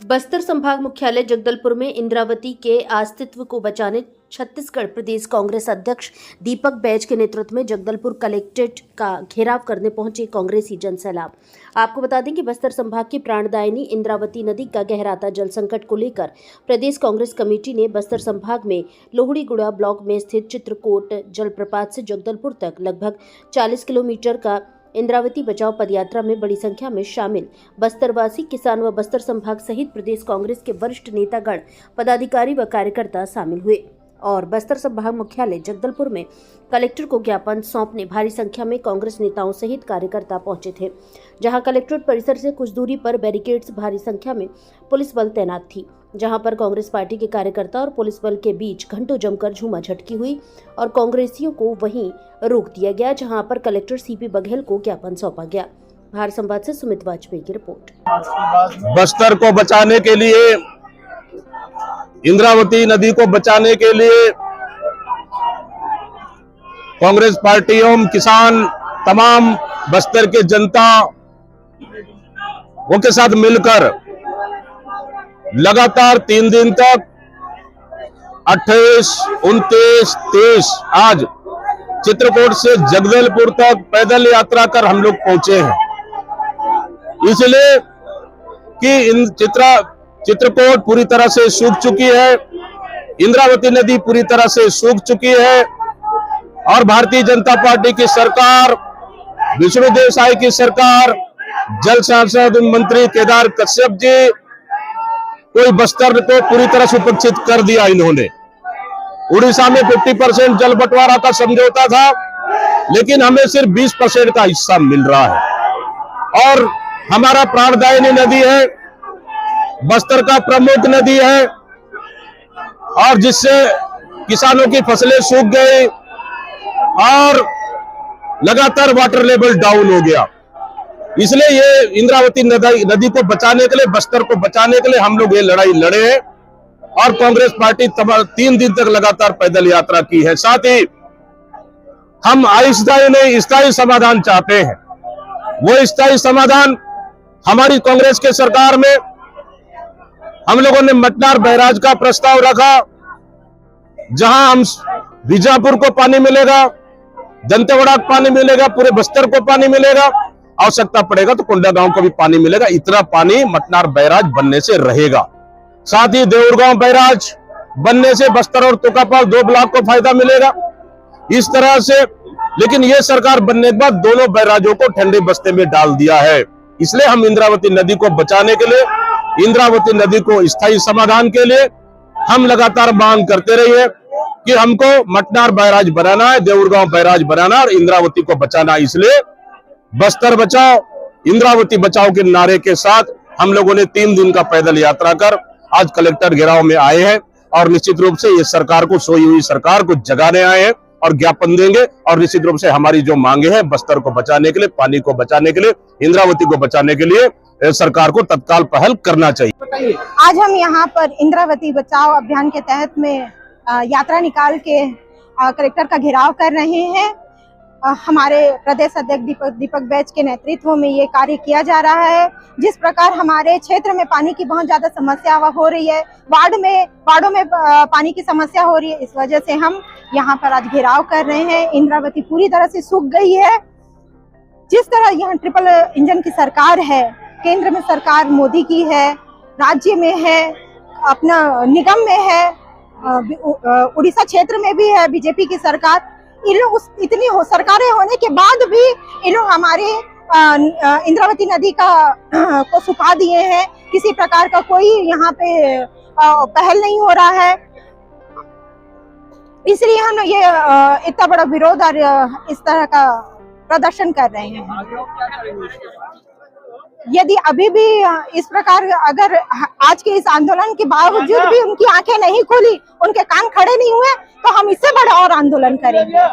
बस्तर संभाग मुख्यालय जगदलपुर में इंद्रावती के अस्तित्व को बचाने छत्तीसगढ़ प्रदेश कांग्रेस अध्यक्ष दीपक बैज के नेतृत्व में जगदलपुर कलेक्ट्रेट का घेराव करने पहुंचे कांग्रेसी जनसैलाब। आपको बता दें कि बस्तर संभाग की प्राणदायिनी इंद्रावती नदी का गहराता जल संकट को लेकर प्रदेश कांग्रेस कमेटी ने बस्तर संभाग में लोहड़ीगुड़ा ब्लॉक में स्थित चित्रकोट जलप्रपात से जगदलपुर तक लगभग 40 किलोमीटर का इंद्रावती बचाओ पदयात्रा में बड़ी संख्या में शामिल बस्तरवासी किसान व बस्तर संभाग सहित प्रदेश कांग्रेस के वरिष्ठ नेतागण, पदाधिकारी व कार्यकर्ता शामिल हुए और बस्तर संभाग मुख्यालय जगदलपुर में कलेक्टर को ज्ञापन सौंपने भारी संख्या में कांग्रेस नेताओं सहित कार्यकर्ता पहुंचे थे। जहां कलेक्ट्रेट परिसर से कुछ दूरी पर बैरिकेड्स भारी संख्या में पुलिस बल तैनात थी, जहां पर कांग्रेस पार्टी के कार्यकर्ता और पुलिस बल के बीच घंटों जमकर झूमाझटकी हुई और कांग्रेसियों को वहीं रोक दिया गया, जहां पर कलेक्टर सीपी बघेल को ज्ञापन सौंपा गया। भारत संवाद से सुमित वाजपेयी की रिपोर्ट। बस्तर को बचाने के लिए, इंद्रावती नदी को बचाने के लिए कांग्रेस पार्टी एवं किसान, तमाम बस्तर के जनता वो के साथ मिलकर लगातार 3 दिन तक 28, 29, 23 आज चित्रकोट से जगदलपुर तक पैदल यात्रा कर हम लोग पहुंचे हैं। इसलिए कि चित्रकोट पूरी तरह से सूख चुकी है, इंद्रावती नदी पूरी तरह से सूख चुकी है और भारतीय जनता पार्टी की सरकार, विष्णुदेव साय की सरकार, जल संसाधन मंत्री केदार कश्यप जी कोई बस्तर को पूरी तरह से उपेक्षित कर दिया। इन्होंने उड़ीसा में 50% जल बंटवारा का समझौता था, लेकिन हमें सिर्फ 20% का हिस्सा मिल रहा है और हमारा प्राणदायिनी नदी है, बस्तर का प्रमुख नदी है और जिससे किसानों की फसलें सूख गई और लगातार वाटर लेवल डाउन हो गया। इसलिए ये इंद्रावती नदी को बचाने के लिए, बस्तर को बचाने के लिए हम लोग ये लड़ाई लड़े हैं और कांग्रेस पार्टी 3 दिन तक लगातार पैदल यात्रा की है। साथ ही हम अस्थायी नहीं, स्थायी समाधान चाहते हैं। वो स्थायी समाधान हमारी कांग्रेस के सरकार में हम लोगों ने मटनार बैराज का प्रस्ताव रखा, जहां हम बीजापुर को पानी मिलेगा, दंतेवाड़ा को पानी मिलेगा, पूरे बस्तर को पानी मिलेगा, आवश्यकता पड़ेगा तो कोंडागांव को भी पानी मिलेगा। इतना पानी मटनार बैराज बनने से रहेगा। साथ ही देऊरगांव बैराज बनने से बस्तर और तुकापाल 2 ब्लॉक को फायदा मिलेगा। इस तरह से, लेकिन ये सरकार बनने के बाद दोनों बैराजों को ठंडे बस्ते में डाल दिया है। इसलिए हम इंद्रावती नदी को बचाने के लिए, इंद्रावती नदी को स्थायी समाधान के लिए हम लगातार मांग करते रहे हैं कि हमको मटनार बैराज बनाना है, देऊरगांव बैराज बनाना और इंद्रावती को बचाना। इसलिए बस्तर बचाओ, इंद्रावती बचाओ के नारे के साथ हम लोगों ने 3 दिन का पैदल यात्रा कर आज कलेक्टर घेराव में आए हैं और निश्चित रूप से ये सरकार को, सोई हुई सरकार को जगाने आए हैं और ज्ञापन देंगे और निश्चित रूप से हमारी जो मांगे हैं बस्तर को बचाने के लिए, पानी को बचाने के लिए, इंद्रावती को बचाने के लिए सरकार को तत्काल पहल करना चाहिए। आज हम यहाँ पर इंद्रावती बचाओ अभियान के तहत में यात्रा निकाल के कलेक्टर का घेराव कर रहे हैं। हमारे प्रदेश अध्यक्ष दीपक बैज के नेतृत्व में ये कार्य किया जा रहा है। जिस प्रकार हमारे क्षेत्र में पानी की बहुत ज्यादा समस्या हो रही है, वार्डों में पानी की समस्या हो रही है, इस वजह से हम यहाँ पर आज घेराव कर रहे हैं। इंद्रावती पूरी तरह से सूख गई है। जिस तरह यहाँ ट्रिपल इंजन की सरकार है, केंद्र में सरकार मोदी की है, राज्य में है, अपना निगम में है, उड़ीसा क्षेत्र में भी है बीजेपी की सरकार। इन लोग इतनी सरकारें होने के बाद भी इन लोग हमारे इंद्रावती नदी को सुखा दिए हैं। किसी प्रकार का कोई यहाँ पे पहल नहीं हो रहा है। इसलिए हम ये इतना बड़ा विरोध और इस तरह का प्रदर्शन कर रहे हैं। यदि अभी भी इस प्रकार अगर आज के इस आंदोलन के बावजूद भी उनकी आंखें नहीं खुली, उनके कान खड़े नहीं हुए, तो हम इससे बड़ा और आंदोलन करेंगे।